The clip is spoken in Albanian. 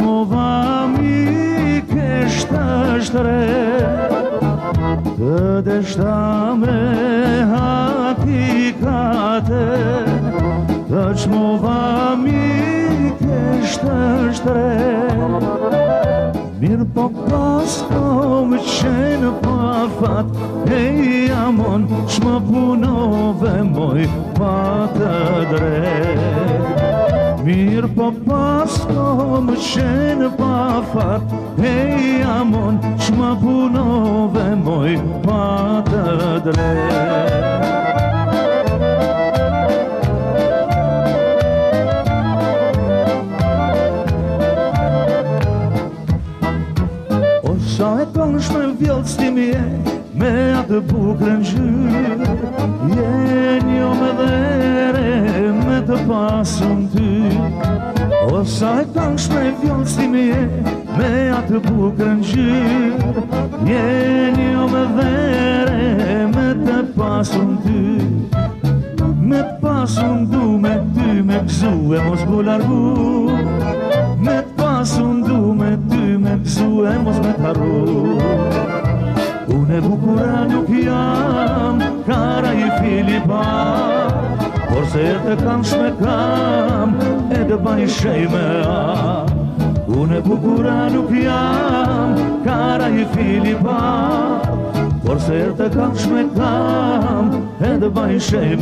çmova mi kesh të shtre të deshta me hakikate të çmova mi kesh të shtre mirë po pas kom qenë pa fat hej amon ç'më punove moj pa të drejt mirë po pas kom qenë pa fat hej amon ç'më punove moj pa të drejt sa e konsh me vjellë stimi e me atë bukrën gjyrë je një me dhere me të pasun ty o sa e konsh me vjellë stimi e me atë bukrën gjyrë je një me dhere me të pasun ty me të pasun du me ty me gzu e mos bu largu me të pasun du me ty me gzu e mos me t'arru Unë e bukura nuk jam kara i Filipa por se të kam shme kam e të baj shej me a Unë e bukura nuk jam kara i Filipa por se të kam shme kam e të baj shej me